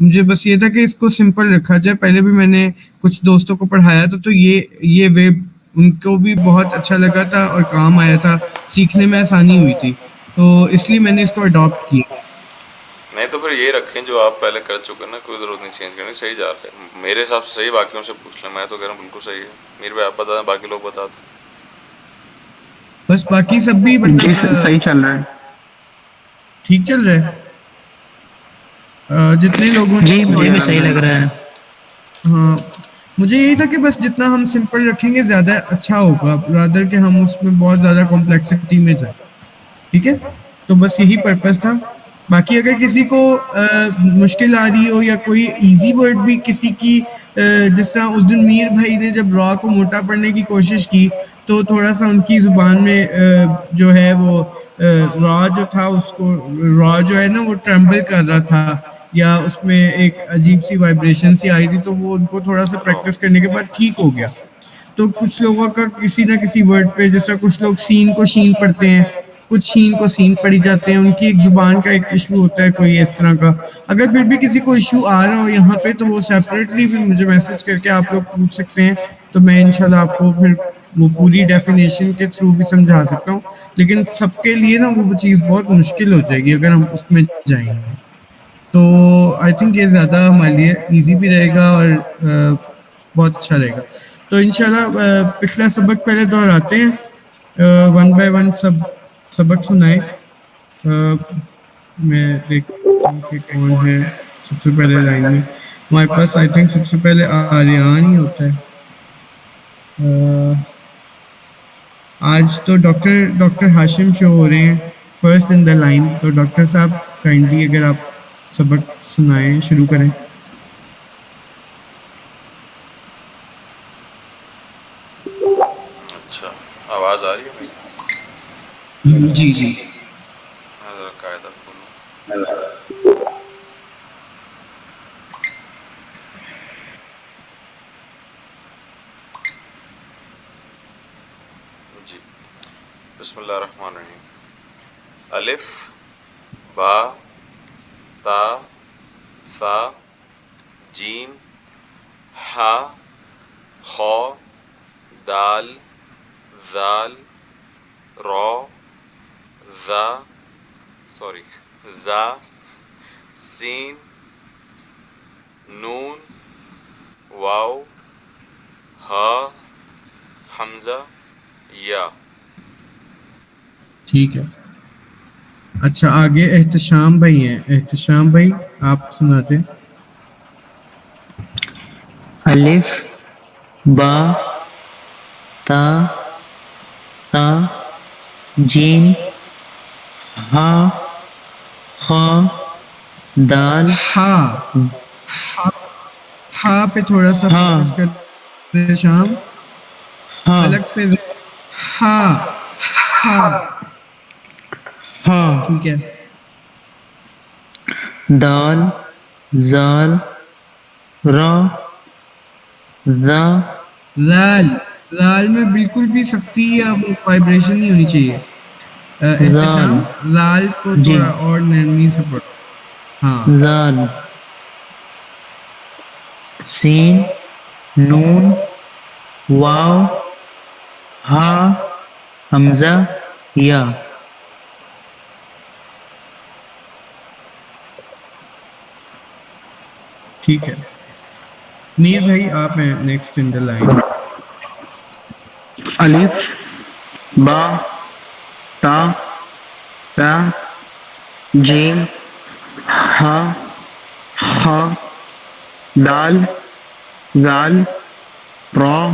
مجھے بس یہ تھا کہ اس کو سمپل رکھا جائے. پہلے بھی میں نے کچھ دوستوں کو پڑھایا تھا تو یہ وے ان کو بھی بہت اچھا لگا تھا اور کام آیا تھا, سیکھنے میں آسانی ہوئی تھی, تو اس لیے میں نے اس کو اڈاپٹ کیا. نہیں تو پھر یہ رکھیں جو آپ پہلے کر چکے نا, کوئی ضرورت نہیں چینج کرنے, صحیح جا رہے ہیں میرے حساب سے, صحیح باقیوں سے پوچھ لیں, میں تو کہہ رہا ہوں بالکل صحیح ہے. میر بھائی آپ بتا دیں, باقی لوگ بتا دیں. بس باقی سب بھی جی مطلب صحیح چل رہا ہے. ٹھیک چل رہا ہے. جتنے لوگوں جی نے مجھے جی بھی صحیح لگ الحمدللہ. رہا ہے. ہاں مجھے یہی تھا کہ بس جتنا ہم سمپل رکھیں گے زیادہ اچھا ہوگا, رادر کہ ہم اس میں بہت زیادہ کمپلیکسٹی میں جائیں. ٹھیک ہے, تو بس یہی پرپس تھا. باقی اگر کسی کو مشکل آ رہی ہو یا کوئی ایزی ورڈ بھی کسی کی, جس طرح اس دن میر بھائی نے جب را کو موٹا پڑھنے کی کوشش کی تو تھوڑا سا ان کی زبان میں جو ہے وہ را جو تھا اس کو, را جو ہے نا وہ ٹرمبل کر رہا تھا, یا اس میں ایک عجیب سی وائبریشن سی آئی تھی, تو وہ ان کو تھوڑا سا رو پریکٹس کرنے کے بعد ٹھیک ہو گیا. تو کچھ لوگوں کا کسی نہ کسی ورڈ پہ, جیسا کچھ لوگ سین کو شین پڑھتے ہیں, کچھ شین کو سین پڑھی جاتے ہیں, ان کی ایک زبان کا ایک ایشو ہوتا ہے کوئی اس طرح کا. اگر پھر بھی کسی کو ایشو آ رہا ہو یہاں پہ تو وہ سیپریٹلی بھی مجھے میسج کر کے آپ لوگ پوچھ سکتے ہیں, تو میں انشاءاللہ آپ کو پھر وہ پوری ڈیفینیشن کے تھرو بھی سمجھا سکتا ہوں. لیکن سب کے لیے نا وہ چیز بہت مشکل ہو جائے گی اگر ہم اس میں جائیں گے. تو آئی تھنک یہ زیادہ ہمارے لیے ایزی بھی رہے گا اور بہت اچھا رہے گا. تو انشاءاللہ پچھلا سبق پہلے دہراتے ہیں, ون بائی ون سبق سنائے. میں دیکھتا ہوں کہ کون ہے سب سے پہلے لائن میں. ہمارے پاس آئی تھنک سب سے پہلے آریان ہی ہوتا ہے. آج تو ڈاکٹر ہاشم شو ہو رہے ہیں فرسٹ ان دا لائن. تو ڈاکٹر صاحب کائنڈلی اگر آپ سبق سنائیں, شروع کریں. اچھا, آواز آ رہی ہے میری؟ جی جی. میں ذرا قاعدہ کھولوں. جی, بسم اللہ الرحمن الرحیم. الف با تا ثا جیم ہا خا دال ذال را ذا زا سین نون واو ہا حمزہ یا. ٹھیک ہے. اچھا آگے احتشام بھائی ہیں. احتشام بھائی آپ سناتے ہیں. الف با تا تا جیم ہا خا دال ہا ہا پہ تھوڑا سا ہا فوکس کرتے شام. ہا حلق پہ ہا ہا. ہا ٹھیک ہے. دال زال را ذا لال لال میں بالکل بھی سختی یا وائبریشن نہیں ہونی چاہیے. زال احتشام لال کو جی تھوڑا اور نرمی سے پڑھو. ہاں زال سین نون واو ہا حمزہ یا. ٹھیک ہے. میر بھائی آپ ہیں نیکسٹ ان دا لائن. الف با تا تا جیم ہا ہا دال زال را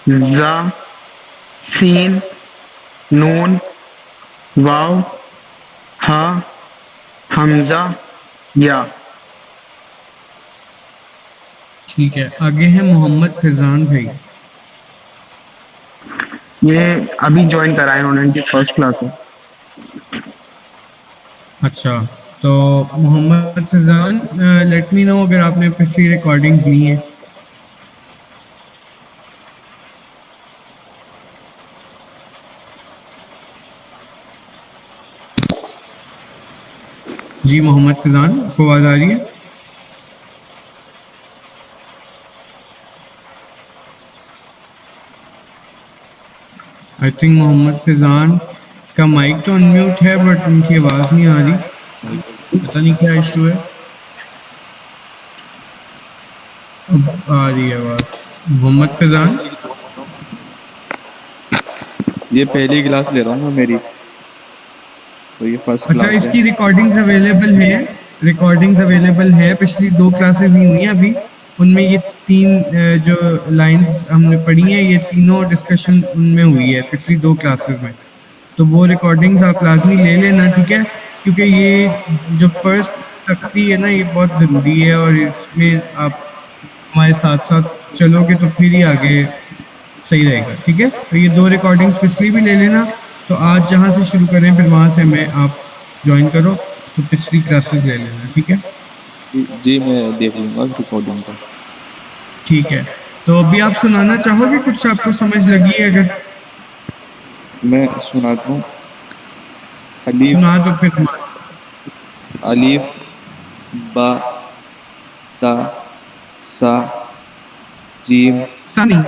زا سین نون واو ہا حمزہ یا. ٹھیک ہے. آگے ہیں محمد فیضان بھائی. یہ ابھی جوائن کرا ہے انہوں نے, ان کی فرسٹ کلاس ہے. اچھا تو محمد فیضان لیٹ می نو اگر آپ نے پچھلی ریکارڈنگز لی ہیں. جی محمد فیضان آپ کو آواز آ رہی ہے؟ آئی تھنک محمد فیضان کا مائک تو انمیوٹ ہے بٹ ان کی آواز نہیں آ رہی, پتہ نہیں کیا ایشو ہے. اب آ رہی ہے آواز. محمد فیضان, یہ پہلی کلاس لے رہا ہوں میں میری, تو یہ فرسٹ اچھا کلاس اس ہے. کی ریکارڈنگز اویلیبل ہے, ریکارڈنگز اویلیبل ہے, پچھلی 2 کلاسز ہی ہوئی ہیں ابھی, ان میں یہ 3 جو لائنز ہم نے پڑھی ہیں یہ تینوں ڈسکشن ان میں ہوئی ہے پچھلی 2 کلاسز میں, تو وہ ریکارڈنگز آپ لازمی لے لینا, ٹھیک ہے, کیونکہ یہ جو فرسٹ تختی ہے نا یہ بہت ضروری ہے, اور اس میں آپ ہمارے ساتھ ساتھ چلو گے تو پھر ہی آگے صحیح رہے گا, ٹھیک ہے. تو یہ 2 ریکارڈنگز پچھلی بھی لے لینا, تو آج جہاں سے شروع کریں پھر وہاں سے میں آپ جوائن کرو تو پچھلی کلاسز لے لینا, ٹھیک ہے. جی میں دیکھ لوں گا ریکارڈنگ کا. ٹھیک ہے, تو ابھی آپ سنانا چاہو گے کچھ آپ کو سمجھ لگی ہے اگر میں سناتا ہوں. الف سنا دو پھر. الف با تا سا جیم. سنی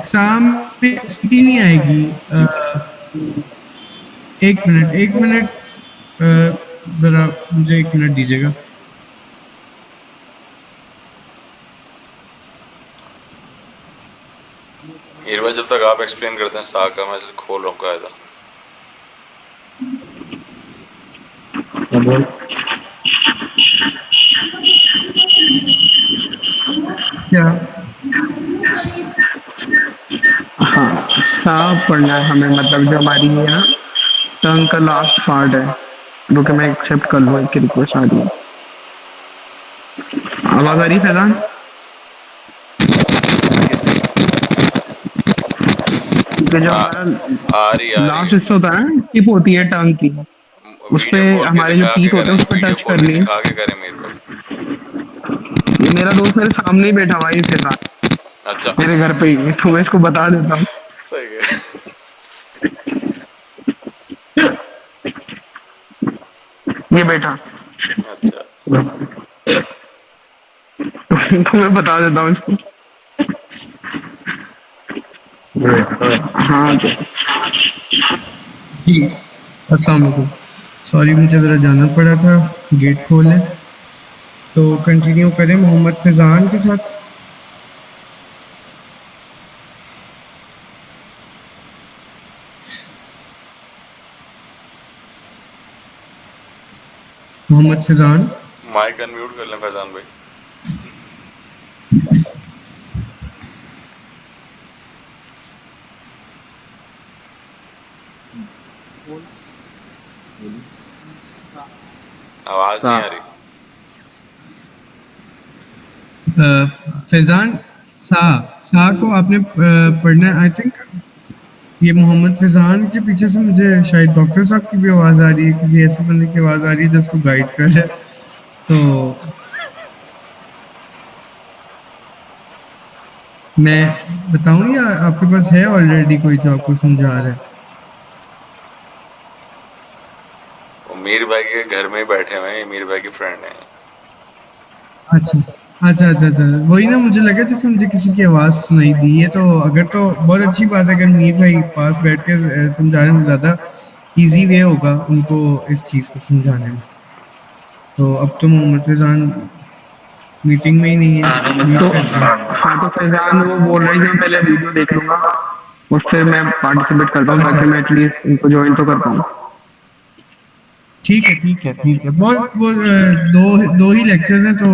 سام میں سٹی نہیں آئے گی. ایک منٹ ذرا مجھے 1 منٹ دیجیے گا. میر بھائی جب تک آپ ایکسپلین کرتے ہیں سا کا میں کھول رہا ہوں قاعدہ. کیا ہاں صاف پڑھنا ہے ہمیں, مطلب جو ہماری ہے نا ٹنگ کا لاسٹ پارٹ ہے, جو کہ میں ایکسیپٹ کر لوں, ایک کی ریکویسٹ آ رہی ہے. آواز آ رہی ہے فیضان؟ کیونکہ جو ہمارا آ رہی لاسٹ ہے. حصہ ہوتا ہے نا, ٹپ ہوتی ہے ٹنگ کی, اس پہ ویڈیو کھول کے ہمارے جو دکھا کے ٹیتھ ہوتے کریں, ہیں اس پہ ویڈیو ٹچ کھول کے کرنی دکھا ہے. کے کریں میر بھائی. یہ میرا دوست میرے سامنے ہی بیٹھا ہوا ہے فیضان, اچھا میرے گھر پہ ہی, تو میں اس کو بتا دیتا ہوں. صحیح ہے. یہ بیٹھا اچھا تو میں بتا دیتا ہوں اس کو. ہاں جی السلام علیکم, سوری مجھے ذرا جانا پڑا تھا گیٹ کھولنے. تو کنٹینیو کریں محمد فیضان کے ساتھ. محمد فیضان, مائک انمیوٹ کر لیں فیضان بھائی. آواز سا نہیں آ رہی. فیضان سا کو آپ نے پڑھنا ہے. آئی تھنک یہ محمد فیضان کے پیچھے سے مجھے شاید ڈاکٹر صاحب کی بھی آواز آ رہی ہے, کسی ایسے بندے کی آواز آ رہی ہے جو اس کو گائیڈ کر رہا ہے. تو میں بتاؤں یا آپ کے پاس ہے آلریڈی کوئی جو آپ کو سمجھا رہا ہے؟ وہ میر بھائی کے گھر میں ہی بیٹھے ہوئے ہیں, یہ میر بھائی کی فرینڈ ہیں. اچھا اچھا اچھا اچھا, وہی نا مجھے لگا جیسے مجھے کسی کی آواز سنائی دی ہے. تو اگر تو بہت اچھی بات ہے, اگر میر بھائی پاس بیٹھ کے سمجھانے میں زیادہ ایزی وے ہوگا ان کو اس چیز کو سمجھانے میں. تو اب تو محمد فیضان میٹنگ میں ہی نہیں ہے, تو میٹ کرتے ہیں. ہاں تو فیضان وہ بول رہے ہیں کہ میں پہلے ویڈیو دیکھ لوں گا, اس سے میں پارٹیسپیٹ کرتا ہوں اچھا تاکہ میں ایٹ لیسٹ ان کو جوائن تو کر پاؤں. ٹھیک ہے ٹھیک ہے ٹھیک ہے, بہت وہ دو ہی لیکچرز ہیں, تو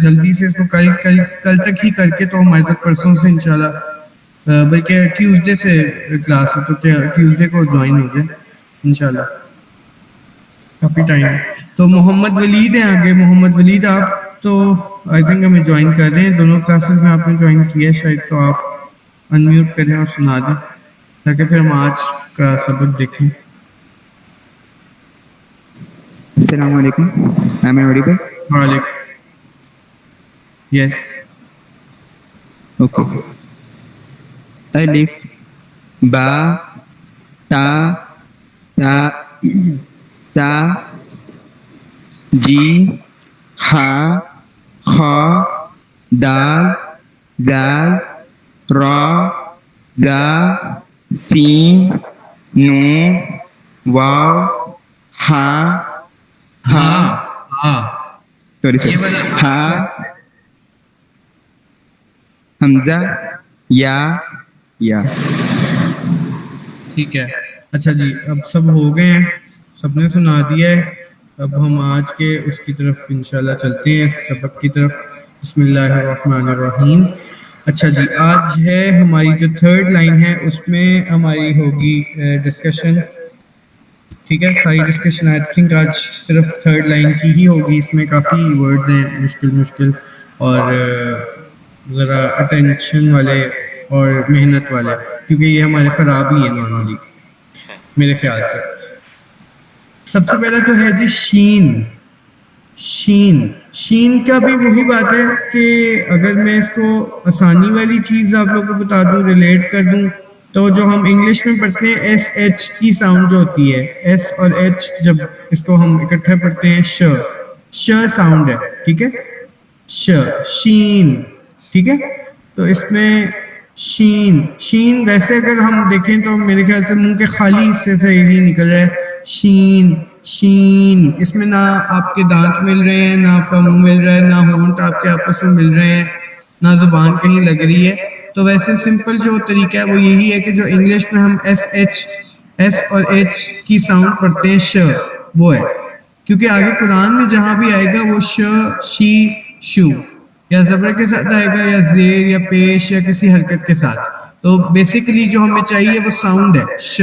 جلدی سے اس کو کل تک ہی کر کے, تو ہمارے ساتھ پرسوں سے انشاءاللہ, بلکہ ٹیوزڈے سے کلاس ہے, تو ٹیوزڈے کو جوائن ہو جائے انشاءاللہ, کافی ٹائم. تو محمد ولید ہیں آگے. محمد ولید آپ تو آئی تھنک ہمیں جوائن کر رہے ہیں, دونوں کلاسز میں آپ نے جوائن کیا ہے شاید, تو آپ انمیوٹ کریں اور سنا دیں تاکہ پھر ہم آج کا سبق دیکھیں. السلام علیکم. ایم آئی آڈیبل؟ وعلیکم. یس. اوکے. الف با تا تا سا جیم ہا خا دال زال را زا سین نون واو ہا ہاں ہاں سوری یہ سوری والا ہا حمزہ یا ٹھیک ہے. اچھا جی اب سب ہو گئے ہیں, سب نے سنا دیا ہے. اب ہم آج کے اس کی طرف انشاءاللہ چلتے ہیں, سبق کی طرف. بسم اللہ الرحمن الرحیم. اچھا جی آج ہے ہماری جو تھرڈ لائن ہے اس میں ہماری ہوگی ڈسکشن. ٹھیک ہے, ساری ڈسکشن آئی تھنک آج صرف تھرڈ لائن کی ہی ہوگی. اس میں کافی ورڈز ہیں مشکل اور ذرا اٹینشن والے اور محنت والے, کیونکہ یہ ہمارے خراب ہی ہے نارملی میرے خیال سے. سب سے پہلا تو ہے جی شین. شین کا بھی وہی بات ہے کہ اگر میں اس کو آسانی والی چیز آپ لوگوں کو بتا دوں, ریلیٹ کر دوں, تو جو ہم انگلش میں پڑھتے ہیں ایس ایچ کی ساؤنڈ جو ہوتی ہے, ایس اور ایچ جب اس کو ہم اکٹھے پڑھتے ہیں ش ساؤنڈ ہے. ٹھیک ہے, شین. ٹھیک ہے, تو اس میں شین ویسے اگر ہم دیکھیں تو میرے خیال سے منہ کے خالی حصے سے ہی نکل رہا ہے شین. اس میں نہ آپ کے دانت مل رہے ہیں, نہ آپ کا منہ مل رہا ہے, نہ ہونٹ آپ کے آپس میں مل رہے ہیں, نہ زبان کہیں لگ رہی ہے. تو ویسے سمپل جو طریقہ ہے وہ یہی ہے کہ جو انگلش میں ہم ایس اور ایچ کی ساؤنڈ پڑھتے ہیں ش, وہ ہے. کیونکہ آگے قرآن میں جہاں بھی آئے گا وہ شی شو یا زبر کے ساتھ آئے گا, یا زیر یا پیش یا کسی حرکت کے ساتھ. تو بیسیکلی جو ہمیں چاہیے وہ ساؤنڈ ہے ش,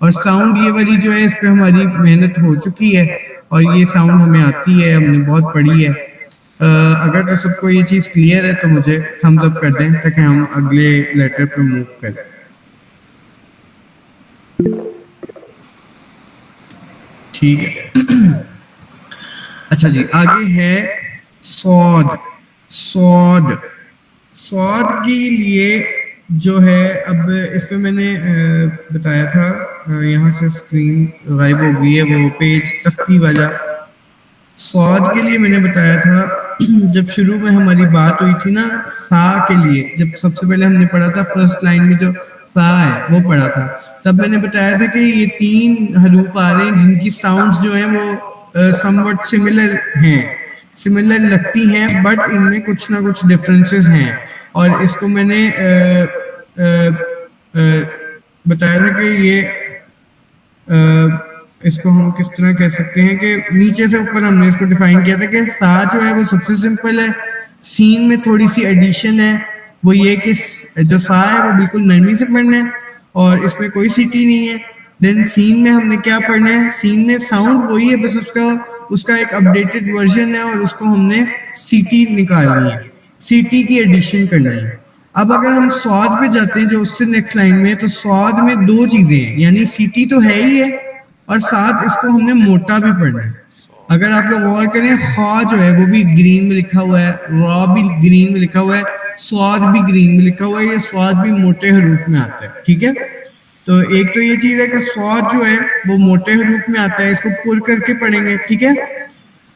اور ساؤنڈ یہ والی جو ہے اس پہ ہماری محنت ہو چکی ہے اور یہ ساؤنڈ ہمیں آتی ہے, ہم نے بہت پڑھی ہے. اگر تو سب کو یہ چیز کلیئر ہے تو مجھے تھمز اپ کر دیں تاکہ ہم اگلے لیٹر پہ موو کریں. ٹھیک ہے. اچھا جی آگے ہے سعود کے لیے جو ہے, اب اس پہ میں نے بتایا تھا, یہاں سے اسکرین غائب ہو گئی ہے, وہ پیج تختی والا. سعود کے لیے میں نے بتایا تھا جب شروع میں ہماری بات ہوئی تھی نا سا کے لیے, جب سب سے پہلے ہم نے پڑھا تھا فرسٹ لائن میں جو سا ہے وہ پڑھا تھا, تب میں نے بتایا تھا کہ یہ 3 حروف آ رہے ہیں جن کی ساؤنڈز جو ہیں وہ سم وٹ سملر لگتی ہیں, بٹ ان میں کچھ نہ کچھ ڈفرینسز ہیں. اور اس کو میں نے بتایا تھا کہ یہ اس کو ہم کس طرح کہہ سکتے ہیں کہ نیچے سے اوپر ہم نے اس کو ڈیفائن کیا تھا کہ سا جو ہے وہ سب سے سمپل ہے. سین میں تھوڑی سی ایڈیشن ہے, وہ یہ کہ جو سا ہے وہ بالکل نرمی سے پڑھنا ہے اور اس میں کوئی سیٹی نہیں ہے. دین سین میں ہم نے کیا پڑھنا ہے, سین میں ساؤنڈ وہی ہے, بس اس کا ایک اپڈیٹڈ ورژن ہے اور اس کو ہم نے سیٹی نکالنی ہے, سیٹی کی ایڈیشن کرنی ہے. اب اگر ہم سعود پہ جاتے ہیں جو اس سے نیکسٹ لائن میں, تو سعود میں 2 چیزیں ہیں, یعنی سیٹی تو ہے ہی ہے اور ساتھ اس کو ہم نے موٹا بھی پڑھنا ہے. اگر آپ لوگ غور کریں, خا جو ہے وہ بھی گرین میں لکھا ہوا ہے, را بھی گرین میں لکھا ہوا ہے, سعود بھی گرین میں لکھا ہوا ہے, یہ سعود بھی موٹے حروف میں آتا ہے. ٹھیک ہے, تو ایک تو یہ چیز ہے کہ سعود جو ہے وہ موٹے حروف میں آتا ہے, اس کو پر کر کے پڑھیں گے. ٹھیک ہے,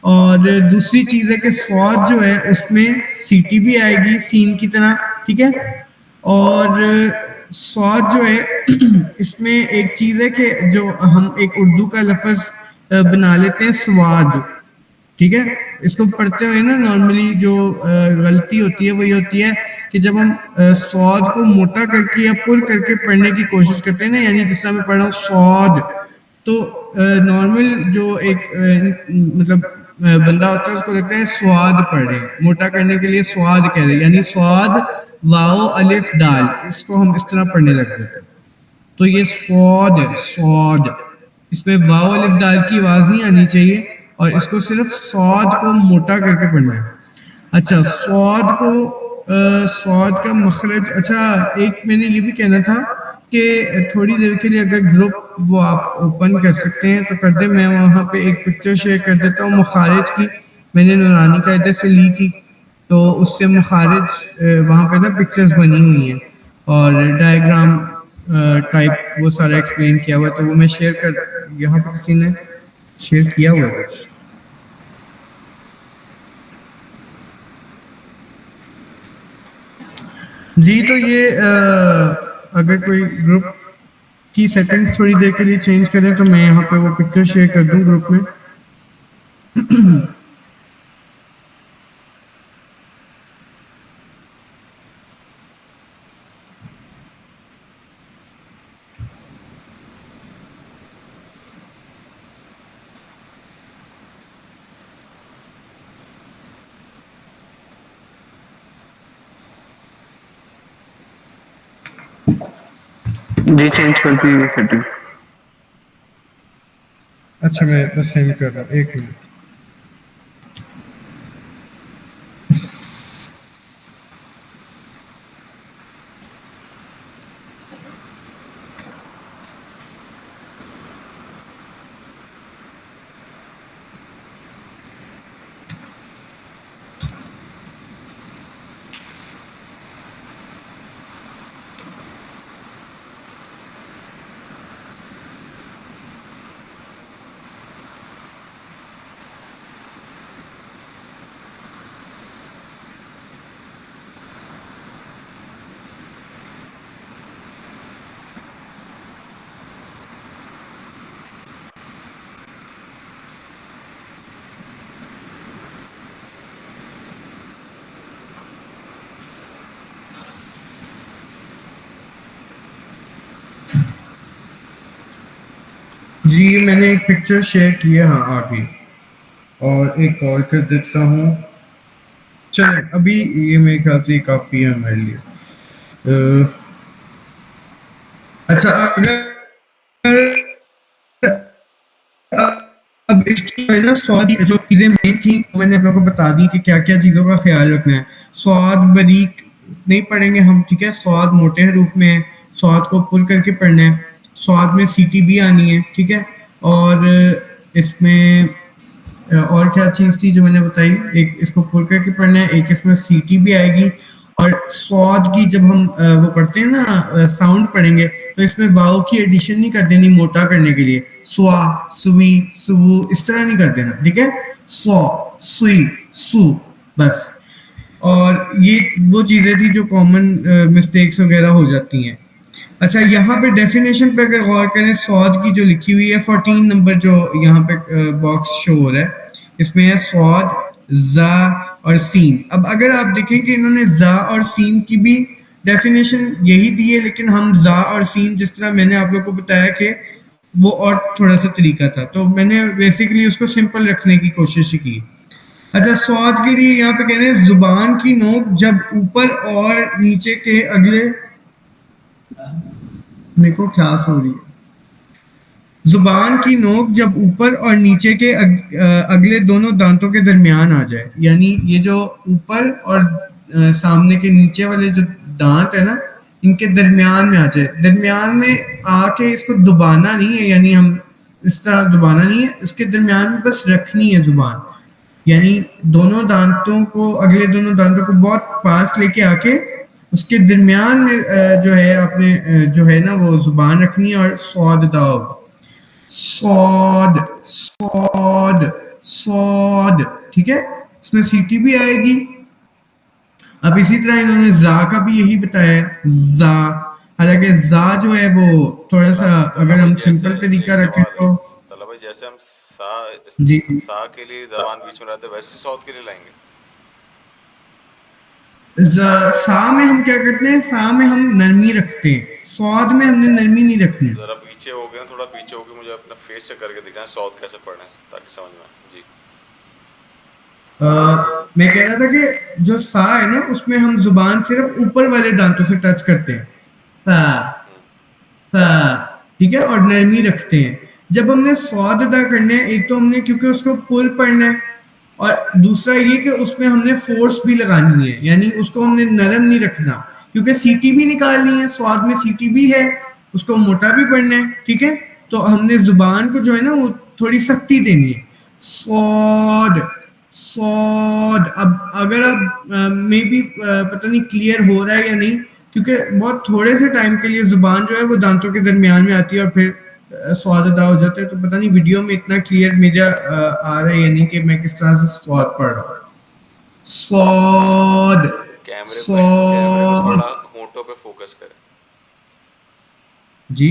اور دوسری چیز ہے کہ سعود جو ہے اس میں سیٹی بھی آئے گی سین کی طرح. ٹھیک ہے, اور سعود جو ہے اس میں ایک چیز ہے کہ جو ہم ایک اردو کا لفظ بنا لیتے ہیں سواد. ٹھیک ہے, اس کو پڑھتے ہوئے نا نارملی جو غلطی ہوتی ہے وہ یہ ہوتی ہے کہ جب ہم سعود کو موٹا کر کے یا پر کر کے پڑھنے کی کوشش کرتے ہیں نا, یعنی جس طرح میں پڑھ رہا ہوں سعود, تو نارمل جو ایک مطلب بندہ ہوتا ہے اس کو لگتا ہے سواد پڑھ رہے ہیں, موٹا کرنے کے لیے سواد کہہ رہے ہیں, یعنی سواد واو الف دال, اس کو ہم اس طرح پڑھنے لگ جاتے ہیں. تو یہ سعود ہے, سعود, اس میں واو الف دال کی آواز نہیں آنی چاہیے اور اس کو صرف سعود کو موٹا کر کے پڑھنا ہے. اچھا سعود کا مخرج, اچھا ایک میں نے یہ بھی کہنا تھا کہ تھوڑی دیر کے لیے اگر گروپ وہ آپ اوپن کر سکتے ہیں تو کر دیں. میں وہاں پہ ایک پکچر شیئر کر دیتا ہوں مخارج کی, میں نے نورانی قاعدے سے لی تھی, تو اس سے مخارج وہاں پہ نا پکچرز بنی ہوئی ہیں اور ڈائیگرام ٹائپ وہ سارا ایکسپلین کیا ہوا ہے, تو وہ میں شیئر کر, یہاں پہ کسی نے شیئر کیا ہوا ہے کچھ. جی تو یہ اگر کوئی گروپ کی سیٹنگز تھوڑی دیر کے لیے چینج کریں تو میں یہاں پہ وہ پکچر شیئر کر دوں گروپ میں. جی چینج کر دی یہ سیٹنگ. اچھا میں بس سینڈ کر رہا ہوں, ایک منٹ. جی میں نے ایک پکچر شیئر کی ہے, ہاں آگے, اور ایک اور کر دیتا ہوں. چلیں ابھی یہ میرے خیال سے کافی ہے ہمارے لیے. اچھا اگر اب اس کی جو ہے نا سواد جو چیزیں مین تھیں میں نے آپ لوگوں کو بتا دی کہ کیا کیا چیزوں کا خیال رکھنا ہے. سواد باریک نہیں پڑھیں گے ہم, ٹھیک ہے. سواد موٹے حروف میں ہے, سواد کو پر کر کے پڑھنا ہے. سواد میں سی ٹی بھی آنی ہے, ٹھیک ہے. اور اس میں اور کیا چیز تھی جو میں نے بتائی, ایک اس کو پر کر کے پڑھنا ہے, ایک اس میں سی ٹی بھی آئے گی. اور سواد کی جب ہم وہ پڑھتے ہیں نا ساؤنڈ پڑھیں گے تو اس میں واؤ کی ایڈیشن نہیں کر دینی موٹا کرنے کے لیے. سوا, سوئی, سو, اس طرح نہیں کر دینا, ٹھیک ہے. سو, سوئی, سو, بس. اور یہ وہ چیزیں تھی جو کامن مسٹیکس وغیرہ ہو جاتی ہیں. اچھا یہاں پہ ڈیفینیشن پہ اگر غور کریں, سواد کی جو لکھی ہوئی ہے 14 نمبر جو یہاں پہ باکس شو ہو رہا ہے, اس میں ہے سواد, زا اور سین. اب اگر آپ دیکھیں کہ انہوں نے زا اور سین کی بھی ڈیفینیشن یہی دی ہے, لیکن ہم زا اور سین جس طرح میں نے آپ لوگ کو بتایا کہ وہ اور تھوڑا سا طریقہ تھا, تو میں نے بیسیکلی اس کو سمپل رکھنے کی کوشش کی. اچھا سواد کے لیے یہاں پہ کہہ رہے ہیں زبان کی نوک جب اوپر اور نیچے کے اگلے, میرے کو کھیاس ہو رہی ہے, زبان کی نوک جب اوپر اور نیچے کے اگلے دونوں دانتوں کے درمیان آ جائے, یعنی یہ جو اوپر اور سامنے کے نیچے والے جو دانت ہے نا ان کے درمیان میں آ جائے. درمیان میں آ کے اس کو دبانا نہیں ہے, یعنی ہم اس طرح دبانا نہیں ہے, اس کے درمیان میں بس رکھنی ہے زبان, یعنی دونوں دانتوں کو, اگلے دونوں دانتوں کو بہت پاس لے کے آ کے اس کے درمیان میں جو ہے آپ نے جو ہے نا وہ زبان رکھنی ہے, اور سواد ادا ہوگا. سواد, سواد, سواد, ٹھیک ہے. اس میں سی ٹی بھی آئے گی. اب اسی طرح انہوں نے زا کا بھی یہی بتایا ہے, زا. حالانکہ زا جو ہے وہ تھوڑا سا اگر ہم سمپل طریقہ رکھیں تو طلبہ جیسے ہم جی سا کے لیے زبان بیچ میں رہتے ویسے سواد کے لیے لائیں گے. سا میں ہم کیا کرتے ہیں, سا میں ہم نرمی رکھتے ہیں, سواد میں ہم نے نرمی نہیں رکھنی. ذرا پیچھے ہو گئے, تھوڑا پیچھے ہو کے مجھے اپنا فیس سے کر کے دکھائیں سواد کیسے پڑھنا ہے تاکہ سمجھ میں آئے. جی میں کہہ رہا تھا کہ جو سا ہے نا اس میں ہم زبان صرف اوپر والے دانتوں سے ٹچ کرتے ہیں, ٹھیک ہے, اور نرمی رکھتے ہیں. جب ہم نے سواد ادا کرنا ہے, ایک تو ہم نے کیونکہ اس کو پر پڑھنا ہے, اور دوسرا یہ کہ اس میں ہم نے فورس بھی لگانی ہے, یعنی اس کو ہم نے نرم نہیں رکھنا, کیونکہ سی ٹی بھی نکالنی ہے. سواد میں سی ٹی بھی ہے, اس کو موٹا بھی پڑھنا ہے, ٹھیک ہے. تو ہم نے زبان کو جو ہے نا وہ تھوڑی سختی دینی ہے. سواد, سواد. اب اگر آپ میں بھی پتہ نہیں کلیئر ہو رہا ہے یا نہیں, کیونکہ بہت تھوڑے سے ٹائم کے لیے زبان جو ہے وہ دانتوں کے درمیان میں آتی ہے اور پھر سواد ادا ہو جاتا ہے. تو پتہ نہیں ویڈیو میں اتنا کلیئر میرا آ رہا ہے یا نہیں کہ میں کس طرح سے سواد پڑھ رہا ہوں. سواد, کیمرے کو سواد. تھوڑا ہونٹوں پہ فوکس کریں. جی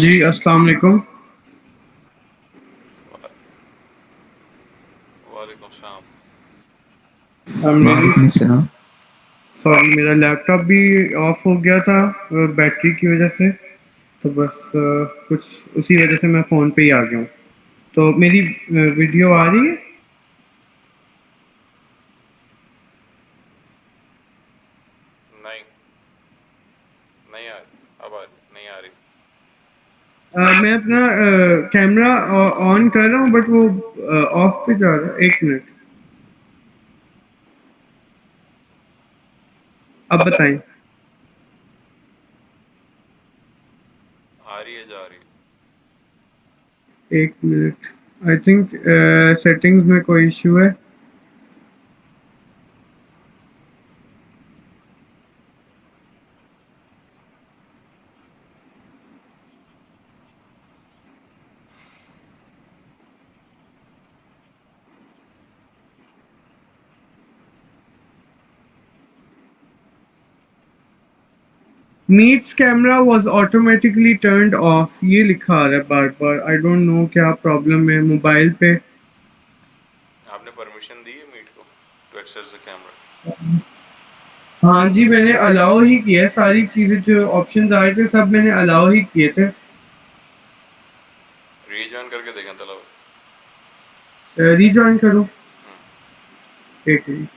جی السلام علیکم. وعلیکم السلام. میری وعلیکم السلام. سوری میرا لیپ ٹاپ بھی آف ہو گیا تھا بیٹری کی وجہ سے, تو بس کچھ اسی وجہ سے میں فون پہ ہی آ گیا ہوں. تو میری ویڈیو آ رہی ہے؟ نہیں نہیں آ رہی, اب نہیں آ رہی. میں اپنا کیمرہ آن کر رہا ہوں بٹ وہ آف پہ جا رہا ہے. ایک منٹ, اب بتائیں. آ رہی ہے, جا رہی ہے. ایک منٹ, آئی تھنک سیٹنگز میں کوئی ایشو ہے. Meet's camera was automatically turned off, یہ لکھا آ رہا ہے بار بار. آئی ڈونٹ نو کیا پرابلم ہے موبائل پہ. آپ نے پرمیشن دی ہے میٹ کو ٹو ایکسس دا کیمرا؟ ہاں جی میں نے الاؤ ہی کیا ہے, ساری چیزیں جو آپشنز آئے تھے سب میں نے الاؤ ہی کیے تھے. ری جوائن کر کے دیکھیں طلب. ری جوائن کرو, ایک منٹ.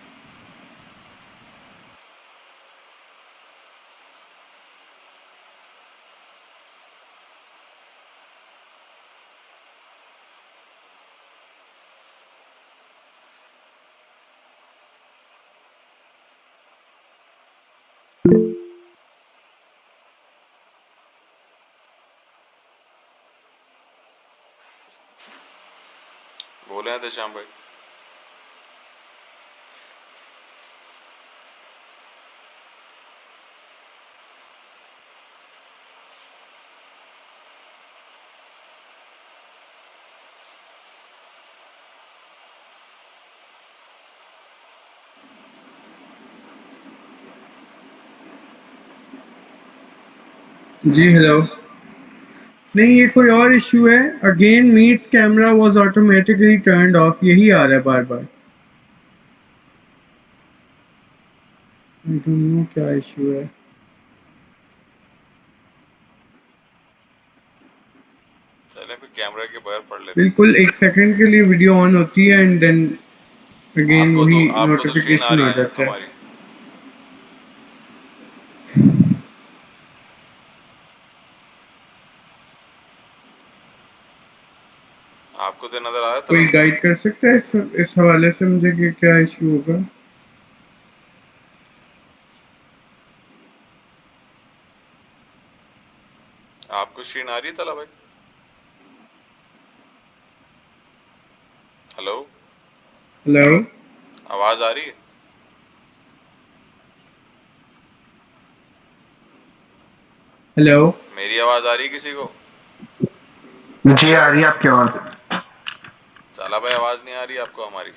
بولے ہیں تھے شام بھائی. جی ہیلو. نہیں یہ کوئی اور ایشو ہے. Again Meet's camera was automatically turned off, یہی آ رہا ہے بار بار. I don't know کیا ایشو ہے. چلے پھر کیمرے کے بغیر پڑھ لیتے ہیں. بالکل ایک سیکنڈ کے لیے ویڈیو آن ہوتی ہے اینڈ دین اگین وہی آپ کو تو اسکرین آ نوٹیفیکیشن آ رہی ہے نا جاتا ہے. ہماری. آپ کو تو نظر آ رہا ہے کوئی طلب. گائیڈ کر سکتا ہے اس حوالے سے مجھے کہ کیا ایشو ہوگا؟ آپ کو اسکرین آ رہی ہے طلب بھائی؟ Hello, hello. آواز آ رہی ہے؟ ہلو. میری آواز آ رہی ہے کسی کو؟ جی آ رہی ہے آپ کی آواز. سالہ بھائی آواز نہیں آ رہی آپ کو ہماری؟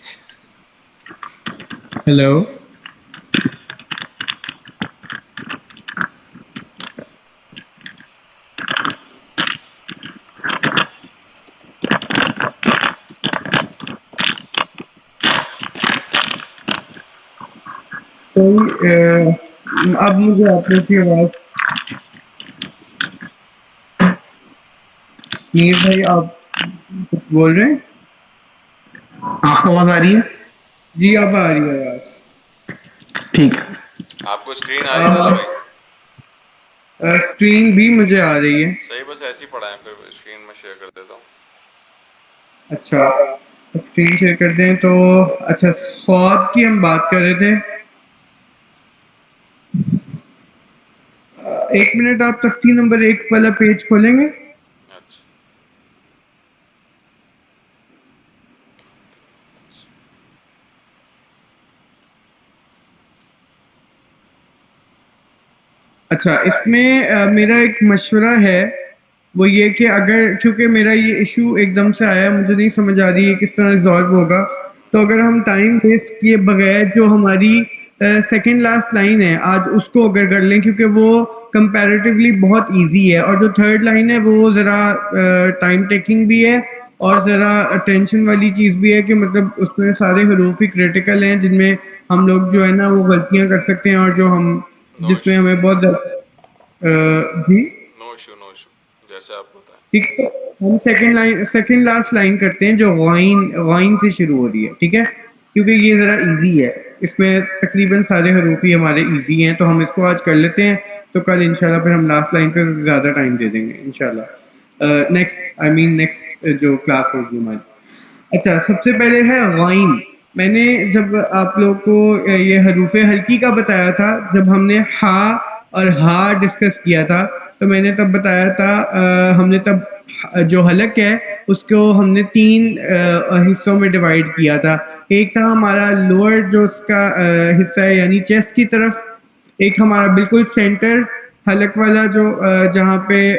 ہلو. اب مجھے آپ لوگ کی آواز, میر بھائی آپ کچھ بول رہے ہیں؟ آپ کو آواز آ رہی ہے؟ جی اب آ رہی ہے آواز. ٹھیک. آپ کو اسکرین آ رہی ہے طلب بھائی؟ اسکرین بھی مجھے آ رہی ہے. صحیح, بس ایسے ہی پڑھا ہے, پھر اسکرین میں شیئر کر دیتا ہوں. اچھا اسکرین شیئر کرتے ہیں تو. اچھا سواد کی ہم بات کر رہے تھے. ایک منٹ, آپ تختی نمبر 1 والا پیج کھولیں گے؟ اچھا. اچھا اس میں میرا ایک مشورہ ہے, وہ یہ کہ اگر کیونکہ میرا یہ ایشو ایک دم سے آیا, مجھے نہیں سمجھ آ رہی ہے کس طرح ریزالو ہوگا, تو اگر ہم ٹائم ویسٹ کیے بغیر جو ہماری سیکنڈ لاسٹ لائن ہے آج اس کو اگر کر لیں کیونکہ وہ کمپیریٹیولی بہت ایزی ہے, اور جو تھرڈ لائن ہے وہ ذرا ٹائم ٹیکنگ بھی ہے اور ذرا ٹینشن والی چیز بھی ہے کہ مطلب اس میں سارے حروف ہی کریٹیکل ہیں جن میں ہم لوگ جو ہے نا وہ غلطیاں کر سکتے ہیں, اور جو ہم جس میں ہمیں بہت جی نو ایشو جیسے آپ بتائیں. ٹھیک ہے, ہم سیکنڈ لاسٹ لائن کرتے ہیں جو غائن سے شروع ہو رہی ہے, ٹھیک ہے, کیونکہ یہ ذرا ایزی ہے, اس میں تقریباً سارے حروف ہی ہمارے ایزی ہیں, تو ہم اس کو آج کر لیتے ہیں, تو کل انشاءاللہ پھر ہم لاسٹ لائن پہ زیادہ ٹائم دے دیں گے انشاءاللہ. نیکسٹ جو کلاس ہوگی ہماری. اچھا, سب سے پہلے ہے غائن. میں نے جب آپ لوگ کو یہ حروف ہلکی کا بتایا تھا, جب ہم نے ہا اور ہا ڈسکس کیا تھا, تو میں نے تب بتایا تھا ہم نے تب جو حلق ہے اس کو ہم نے 3 حصوں میں ڈیوائڈ کیا تھا. ایک تھا ہمارا لوور جو اس کا حصہ ہے یعنی چیسٹ کی طرف, ایک ہمارا بالکل سینٹر حلق والا جو جہاں پہ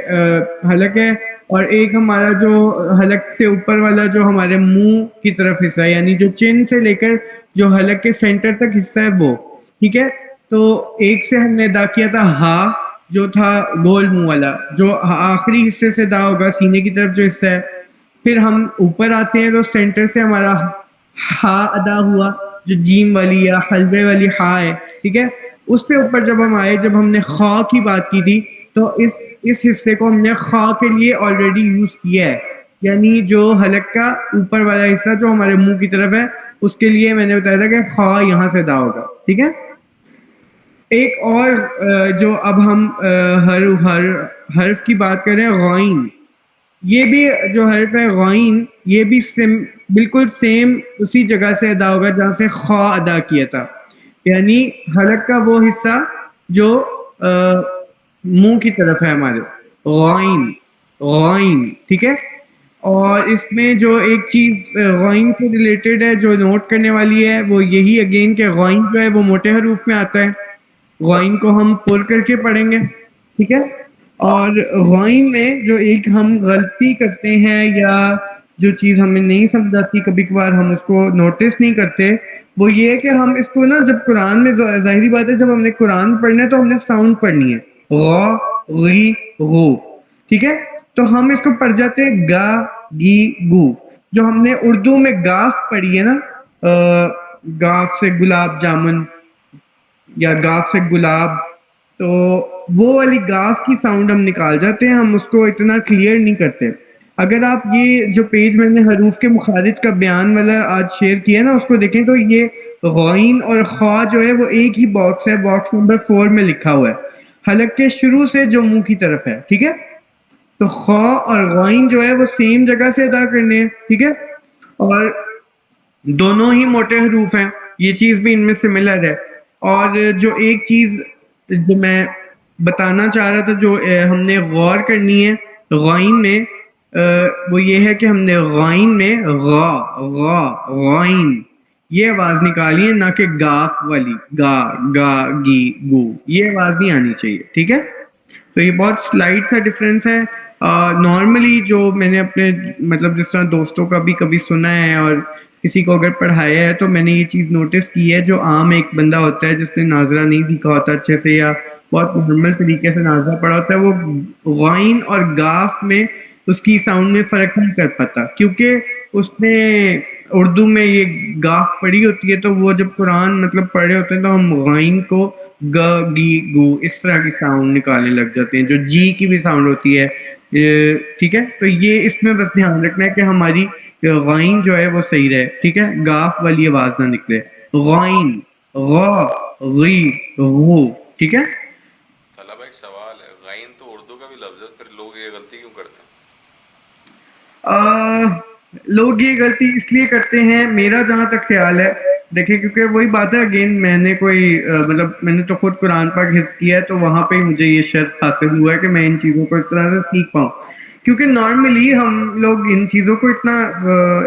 حلق ہے, اور ایک ہمارا جو حلق سے اوپر والا جو ہمارے منہ کی طرف حصہ ہے, یعنی جو چن سے لے کر جو حلق کے سینٹر تک حصہ ہے وہ, ٹھیک ہے. تو ایک سے ہم نے ادا کیا تھا ہا جو تھا گول منہ والا, جو آخری حصے سے ادا ہوگا سینے کی طرف جو حصہ ہے. پھر ہم اوپر آتے ہیں تو سینٹر سے ہمارا ہا ادا ہوا جو جیم والی یا حلبے والی ہا ہے, ٹھیک ہے. اس سے اوپر جب ہم آئے, جب ہم نے خا کی بات کی تھی, تو اس حصے کو ہم نے خا کے لیے آلریڈی یوز کیا ہے, یعنی جو حلق کا اوپر والا حصہ جو ہمارے منہ کی طرف ہے اس کے لیے میں نے بتایا تھا کہ خا یہاں سے ادا ہوگا, ٹھیک ہے. ایک اور جو اب ہم حرف کی بات کریں, غائن, یہ بھی جو حرف ہے غائن, یہ بھی بالکل سیم اسی جگہ سے ادا ہوگا جہاں سے خا ادا کیا تھا, یعنی حلق کا وہ حصہ جو منہ کی طرف ہے ہمارے, غائن, ٹھیک ہے. اور اس میں جو ایک چیز غائن سے ریلیٹڈ ہے جو نوٹ کرنے والی ہے وہ یہی اگین کہ غائن جو ہے وہ موٹے حروف میں آتا ہے, غائن کو ہم پر کر کے پڑھیں گے, ٹھیک ہے. اور غائن میں جو ایک ہم غلطی کرتے ہیں یا جو چیز ہمیں نہیں سمجھ آتی کبھی کبھار ہم اس کو نوٹس نہیں کرتے, وہ یہ ہے کہ ہم اس کو نا جب قرآن میں, ظاہری بات ہے جب ہم نے قرآن پڑھنا ہے تو ہم نے ساؤنڈ پڑھنی ہے, غا غی غو, ٹھیک ہے. تو ہم اس کو پڑھ جاتے ہیں گا گی گو. جو ہم نے اردو میں گاف پڑھی ہے نا, گاف سے گلاب جامن یا گاف سے گلاب, تو وہ والی گاف کی ساؤنڈ ہم نکال جاتے ہیں, ہم اس کو اتنا کلیئر نہیں کرتے. اگر آپ یہ جو پیج میں نے حروف کے مخارج کا بیان والا آج شیئر کیا نا اس کو دیکھیں تو یہ غائن اور خا جو ہے وہ ایک ہی باکس ہے, باکس نمبر 4 میں لکھا ہوا ہے, حلق کے شروع سے جو منہ کی طرف ہے, ٹھیک ہے. تو خا اور غائن جو ہے وہ سیم جگہ سے ادا کرنے ہیں, ٹھیک ہے, اور دونوں ہی موٹے حروف ہیں, یہ چیز بھی ان میں سملر ہے. اور جو ایک چیز جو میں بتانا چاہ رہا تھا جو ہم نے غور کرنی ہے غائن میں, وہ یہ ہے کہ ہم نے غائن میں غائن یہ آواز نکالی ہے, نہ کہ گاف والی گا گا گی گو, یہ آواز نہیں آنی چاہیے, ٹھیک ہے. تو یہ بہت سلائٹ سا ڈفرینس ہے. نارملی جو میں نے اپنے مطلب جس طرح دوستوں کا بھی کبھی سنا ہے اور کسی کو اگر پڑھایا ہے تو میں نے یہ چیز نوٹس کی ہے, جو عام ایک بندہ ہوتا ہے جس نے ناظرہ نہیں سیکھا ہوتا اچھے سے یا بہت مکمل طریقے سے ناظرہ پڑھا ہوتا ہے, وہ غائن اور گاف میں اس کی ساؤنڈ میں فرق نہیں کر پاتا, کیونکہ اس نے اردو میں یہ گاف پڑھی ہوتی ہے, تو وہ جب قرآن مطلب پڑھے ہوتے ہیں تو ہم غائن کو گ گی گو اس طرح کی ساؤنڈ نکالنے لگ جاتے ہیں, جو جی کی بھی ساؤنڈ ہوتی ہے, ٹھیک ہے. تو یہ اس میں بس دھیان رکھنا ہے کہ ہماری غائن جو ہے وہ صحیح رہے, ٹھیک ہے, گاف والی آواز نہ نکلے, غائن غا غی غو, ٹھیک ہے. طلبہ ایک سوال ہے, غائن تو اردو کا بھی لفظ ہے, پھر لوگ یہ غلطی کیوں کرتے ہیں؟ لوگ یہ غلطی اس لیے کرتے ہیں, میرا جہاں تک خیال ہے, دیکھیں کیونکہ وہی بات ہے اگین میں نے کوئی مطلب میں نے تو خود قرآن پاک حفظ کیا ہے, تو وہاں پہ مجھے یہ شرف حاصل ہوا ہے کہ میں ان چیزوں کو اس طرح سے سیکھ پاؤں, کیونکہ نارملی ہم لوگ ان چیزوں کو اتنا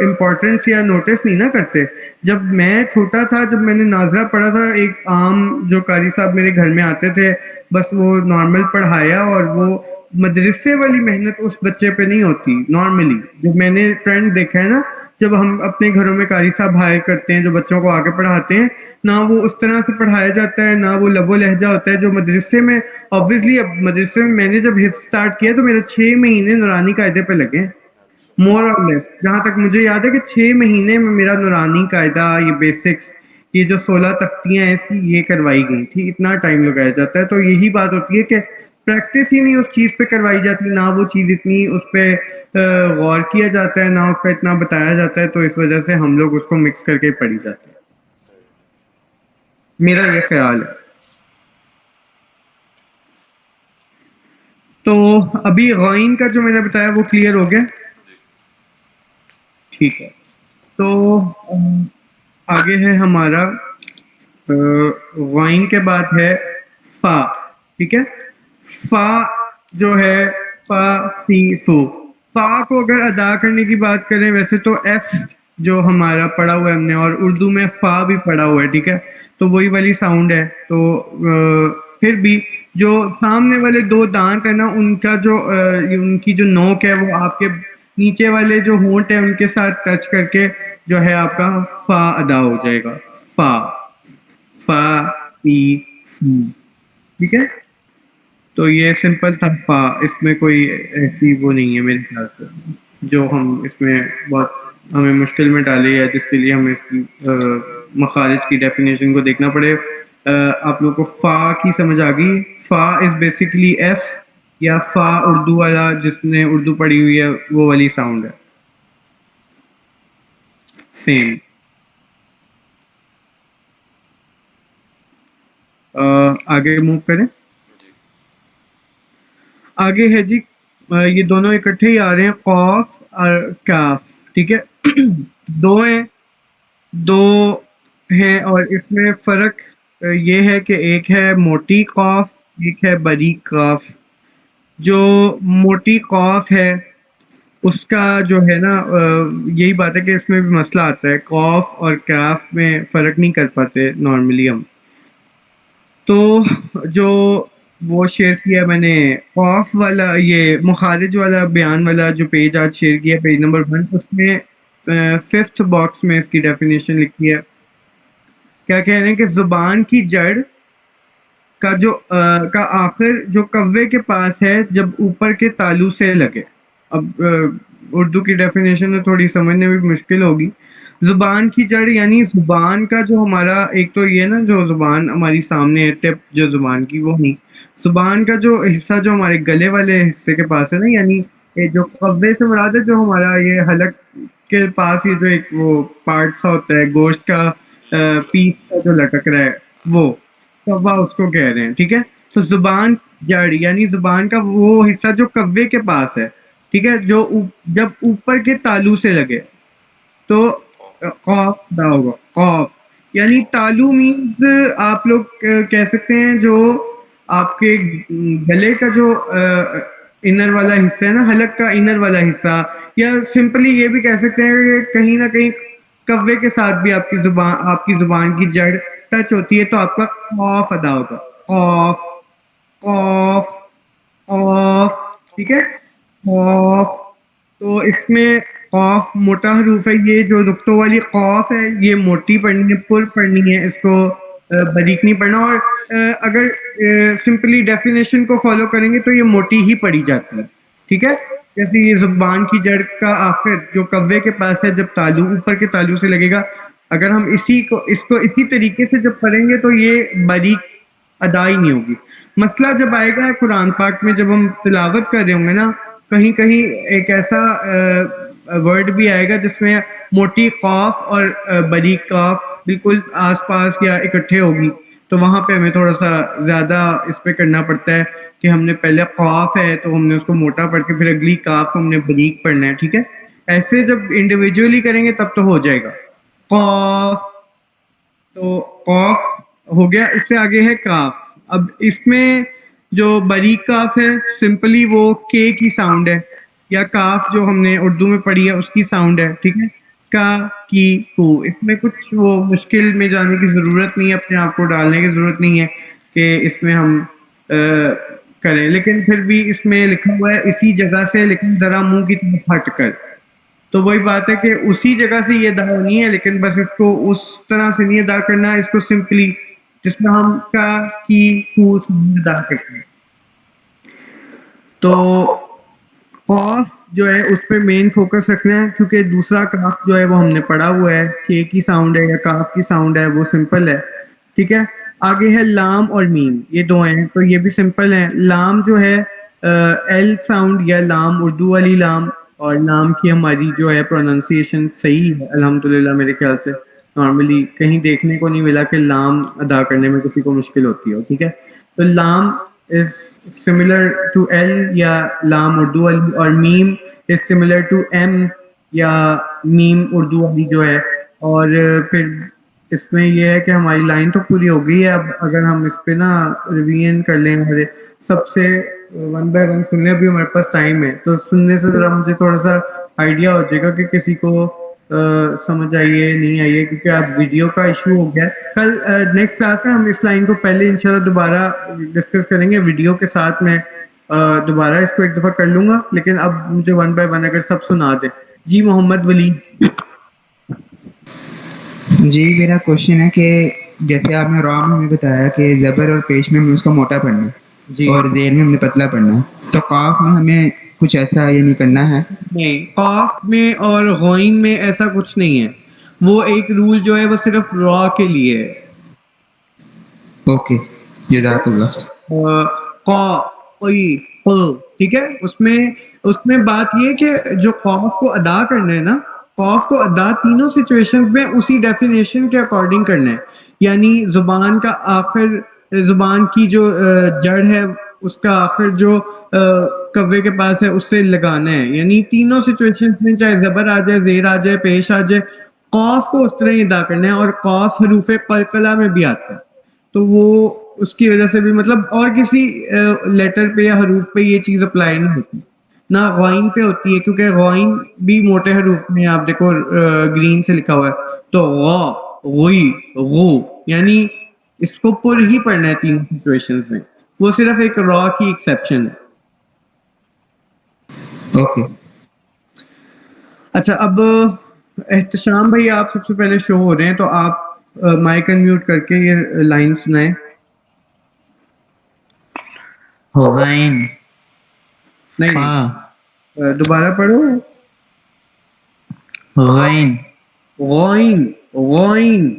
امپورٹنس یا نوٹس نہیں نا کرتے. جب میں چھوٹا تھا, جب میں نے ناظرہ پڑھا تھا, ایک عام جو قاری صاحب میرے گھر میں آتے تھے, بس وہ نارمل پڑھایا اور وہ مدرسے والی محنت اس بچے پہ نہیں ہوتی نارملی. جو میں نے ٹرینڈ دیکھا ہے نا، جب ہم اپنے گھروں میں قاری صاحب ہائر کرتے ہیں جو بچوں کو آگے پڑھاتے ہیں، نہ وہ اس طرح سے پڑھایا جاتا ہے، نہ وہ لب و لہجہ ہوتا ہے جو مدرسے میں. آبویسلی اب مدرسے میں نے جب حفظ اسٹارٹ کیا تو میرے 6 مہینے نورانی قاعدے پہ لگے، مور اور لیس. جہاں تک مجھے یاد ہے کہ 6 مہینے میں میرا نورانی قاعدہ، یہ بیسکس، یہ جو 16 تختیاں ہیں اس کی، یہ کروائی گئی تھی. اتنا ٹائم لگایا جاتا ہے. تو یہی بات ہوتی ہے کہ پریکٹس ہی نہیں اس چیز پہ کروائی جاتی، نہ وہ چیز اتنی اس پہ غور کیا جاتا ہے، نہ اس پہ اتنا بتایا جاتا ہے. تو اس وجہ سے ہم لوگ اس کو مکس کر کے پڑھی جاتے ہیں. میرا یہ خیال ہے. تو ابھی غائن کا جو میں نے بتایا وہ کلیئر ہو گیا؟ ٹھیک ہے. تو آگے ہے ہمارا غائن کے بعد ہے فا. ٹھیک ہے. فا جو ہے فا فی فو. فا کو اگر ادا کرنے کی بات کریں، ویسے تو ایف جو ہمارا پڑھا ہوا ہے ہم نے، اور اردو میں فا بھی پڑھا ہوا ہے. ٹھیک ہے. تو وہی والی ساؤنڈ ہے. تو پھر بھی جو سامنے والے 2 دانت ہیں نا، ان کا جو ان کی جو نوک ہے وہ آپ کے نیچے والے جو ہونٹ ہیں ان کے ساتھ ٹچ کر کے جو ہے آپ کا فا ادا ہو جائے گا. فا فا پی فی. ٹھیک ہے. تو یہ سمپل تھا فا. اس میں کوئی ایسی وہ نہیں ہے میرے خیال سے جو ہم اس میں بہت ہمیں مشکل میں ڈالی ہے، جس کے لیے ہمیں اس کی مخارج کی ڈیفینیشن کو دیکھنا پڑے. آپ لوگوں کو فا کی سمجھ آ گئی؟ فا از بیسیکلی ایف یا فا اردو والا، جس نے اردو پڑھی ہوئی ہے وہ والی ساؤنڈ ہے. سیم. آگے موو کریں. آگے ہے جی یہ دونوں اکٹھے ہی آ رہے ہیں، قاف اور کاف. ٹھیک ہے. 2 ہیں، 2 ہیں، اور اس میں فرق یہ ہے کہ ایک ہے موٹی قاف، ایک ہے باریک قاف. جو موٹی قاف ہے اس کا جو ہے نا یہی بات ہے کہ اس میں بھی مسئلہ آتا ہے. قاف اور کاف میں فرق نہیں کر پاتے نارملی ہم. تو جو وہ شیئر کیا میں نے قاف والا، یہ مخارج والا بیان والا جو پیج آج شیئر کیا، پیج نمبر 1، اس میں 5th باکس میں اس کی ڈیفینیشن لکھی ہے. کیا کہہ رہے ہیں کہ زبان کی جڑ کا جو کا آخر جو کوے کے پاس ہے جب اوپر کے تالو سے لگے. اب اردو کی ڈیفینیشن میں تھوڑی سمجھنے میں بھی مشکل ہوگی. زبان کی جڑ یعنی زبان کا جو ہمارا ایک تو یہ نا جو زبان ہماری سامنے ہے، ٹپ جو زبان کی وہ نہیں، زبان کا جو حصہ جو ہمارے گلے والے حصے کے پاس ہے نا، یعنی جو قوے سے مراد ہے جو ہمارا یہ حلق کے پاس، یہ جو ایک وہ پارٹ سا ہوتا ہے گوشت کا پیس سا جو لٹک رہا ہے، وہ کوا اس کو کہہ رہے ہیں. ٹھیک ہے. تو زبان جڑ یعنی زبان کا وہ حصہ جو کوے کے پاس ہے، ٹھیک ہے، جو جب اوپر کے تالو سے لگے تو قاف ادا ہوگا. قاف یعنی تالو مینز آپ لوگ کہہ سکتے ہیں جو آپ کے گلے کا جو انر والا حصہ ہے نا، حلق کا انر والا حصہ، یا سمپلی یہ بھی کہہ سکتے ہیں کہ کہیں نہ کہیں کوے کے ساتھ بھی آپ کی زبان کی جڑ ٹچ ہوتی ہے، تو آپ کا قاف ادا ہوگا. قاف قاف قاف. ٹھیک ہے. قاف. تو اس میں قاف موٹا حروف ہے. یہ جو نقطوں والی قاف ہے یہ موٹی پڑھنی ہے، پر پڑھنی ہے، اس کو باریک نہیں پڑھنا. اور اگر سمپلی ڈیفینیشن کو فالو کریں گے تو یہ موٹی ہی پڑھی جاتی ہے. ٹھیک ہے. جیسے یہ زبان کی جڑ کا آخر جو کوے کے پاس ہے جب تالو اوپر کے تالو سے لگے گا، اگر ہم اس کو اسی طریقے سے جب پڑھیں گے تو یہ باریک ادا ہی نہیں ہوگی. مسئلہ جب آئے گا قرآن پاک میں، جب ہم تلاوت کر رہے ہوں گے نا، کہیں کہیں ایک ایسا ورڈ بھی آئے گا جس میں موٹی قاف اور باریک قاف بالکل آس پاس یا اکٹھے ہوگی، تو وہاں پہ ہمیں تھوڑا سا زیادہ اس پہ کرنا پڑتا ہے کہ ہم نے پہلے قاف ہے تو ہم نے اس کو موٹا پڑھ کے پھر اگلی قاف کو ہم نے باریک پڑھنا ہے. ٹھیک ہے. ایسے جب انڈیویجولی کریں گے تب تو ہو جائے گا. قاف. تو قاف ہو گیا. اس سے آگے ہے کاف. اب اس میں جو باریک کاف ہے سمپلی وہ کے کی ساؤنڈ ہے، یا کاف جو ہم نے اردو میں پڑھی ہے اس کی ساؤنڈ ہے. ٹھیک ہے. کا کی کو. اس میں کچھ وہ مشکل میں جانے کی ضرورت نہیں ہے، اپنے آپ کو ڈالنے کی ضرورت نہیں ہے کہ اس میں ہم کریں, لیکن پھر بھی اس میں لکھا ہوا ہے اسی جگہ سے لیکن ذرا منہ کی طرف ہٹ کر. تو وہی بات ہے کہ اسی جگہ سے یہ ادا ہونی ہے, لیکن بس اس کو اس طرح سے نہیں ادا کرنا, اس کو سمپلی جس میں ہم کا کی کو ادا کرتے ہیں. تو قاف جو ہے اس پہ مین فوکس رکھنا ہے, کیونکہ دوسرا کاف جو ہے وہ ہم نے پڑھا ہوا ہے, کے کی ساؤنڈ ہے یا کاف کی ساؤنڈ ہے, وہ سمپل ہے. ٹھیک ہے, آگے ہے لام اور میم, یہ دو ہیں تو یہ بھی سمپل ہیں. لام جو ہے ایل ساؤنڈ یا لام, اردو والی لام, اور لام کی ہماری جو ہے پروننسیشن صحیح ہے الحمدللہ میرے خیال سے. نارملی کہیں دیکھنے کو نہیں ملا کہ لام ادا کرنے میں کسی کو مشکل ہوتی ہو. ٹھیک ہے, تو لام is similar to L یا لام اردو والی, اور میم is similar to M یا میم اردو والی جو ہے. اور پھر اس میں یہ ہے کہ ہماری لائن تو پوری ہو گئی ہے. اب اگر ہم اس پہ نا ریویژن کر لیں, ہمارے سب سے ون بائی ون سننے, ابھی ہمارے پاس ٹائم ہے تو سننے سے ذرا مجھے تھوڑا سا آئیڈیا ہو جائے گا کہ کسی کو سمجھ آئیے نہیں آئیے, کیونکہ آج ویڈیو کا ایشو ہو گیا. کل نیکسٹ کلاس میں ہم اس لائن کو پہلے انشاءاللہ دوبارہ ڈسکس کریں گے ویڈیو کے ساتھ. میں دوبارہ اس کو ایک دفعہ کر لوں گا, لیکن اب مجھے ون بائی ون اگر سب سنا دے. جی محمد ولی. جی میرا کوشچن ہے کہ جیسے آپ نے را میں ہمیں بتایا کہ زبر اور پیش میں ہمیں اس کو موٹا پڑھنا ہے جی اور زیر میں ہم نے پتلا پڑھنا ہے, تو قاف میں ہمیں کچھ ایسا یہ نہیں کرنا ہے. نہیں, قاف میں اور غین میں ایسا کچھ نہیں ہے. وہ ایک رول جو ہے وہ صرف را کے لیے ہے. اوکے, جزاک اللہ. قا قی ق, ٹھیک ہے, اس میں بات یہ کہ جو قاف کو ادا کرنا ہے نا, قاف کو ادا تینوں سچویشن میں اسی ڈیفینیشن کے اکارڈنگ کرنا ہے. یعنی زبان کا آخر, زبان کی جو جڑ ہے اس کا آخر جو کوے کے پاس ہے اس سے لگانا ہے. یعنی تینوں سچویشن میں چاہے زبر آ جائے, زیر آ جائے, پیش آ جائے, قاف کو اس طرح ہی ادا کرنا ہے. اور قاف حروف قلقلہ میں بھی آتا ہے, تو وہ اس کی وجہ سے بھی مطلب اور کسی لیٹر پہ یا حروف پہ یہ چیز اپلائی نہیں ہوتی, نہ غائن پہ ہوتی ہے, کیونکہ غائن بھی موٹے حروف میں آپ دیکھو گرین سے لکھا ہوا ہے. تو غا, غی, غو, یعنی اس کو پر ہی پڑھنا ہے تین سچویشن میں. وہ صرف ایک را کی ایکسیپشن ہے. اوکے. اچھا, اب احتشام بھائی آپ سب سے پہلے شو ہو رہے ہیں, تو آپ مائک انمیوٹ کر کے یہ لائن سنائیں. غین فا نہیں, دوبارہ پڑھو. غین غائن, غائن,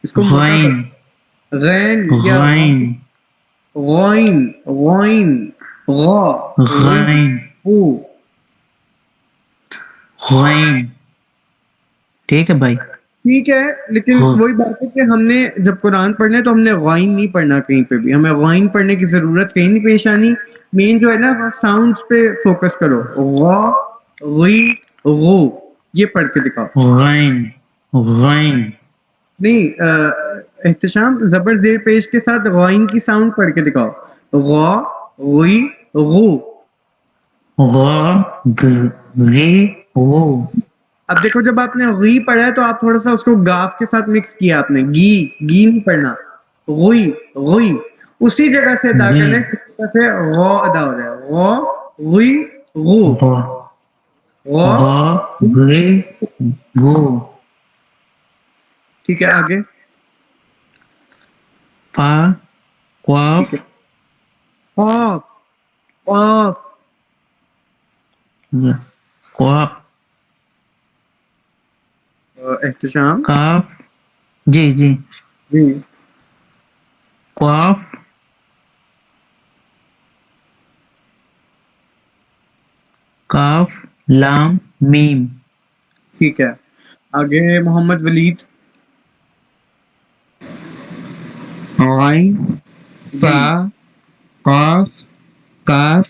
اس کو موٹا غین کر. غین یا غین غائن, غائن, غا, غی, غین غو. غین. ٹھیک ہے بھائی. ٹھیک ہے, لیکن وہی بات ہے کہ ہم نے جب قرآن پڑھنا ہے تو ہم نے غائن نہیں پڑھنا کہیں پہ بھی, ہمیں غائن پڑھنے کی ضرورت کہیں نہیں پیش آنی. مین جو ہے نا ساؤنڈز پہ فوکس کرو. غا, غی, غو, یہ پڑھ کے دکھاؤ. غین غین نہیں احتشام, زبر زیر پیش کے ساتھ غائن کی ساؤنڈ پڑھ کے دکھاؤ. غا, غی, غو. غا غی غو. اب دیکھو جب آپ نے غی پڑھا ہے تو آپ تھوڑا سا اس کو گاف کے ساتھ مکس کیا آپ نے, گی نہیں پڑھنا. غی, غی, اسی جگہ سے ادا کرنا ہے جس جگہ سے غا ادا ہو رہا ہے. غا, غی, غو. غا, غا غی غو. ٹھیک ہے, آگے. فا قاف ٹھیک ہے, قاف, قاف, قاف احتشام. کاف. جی جی. جی, قاف کاف لام میم. ٹھیک ہے, آگے محمد ولید. غین, جی, فا, قاف, کاف,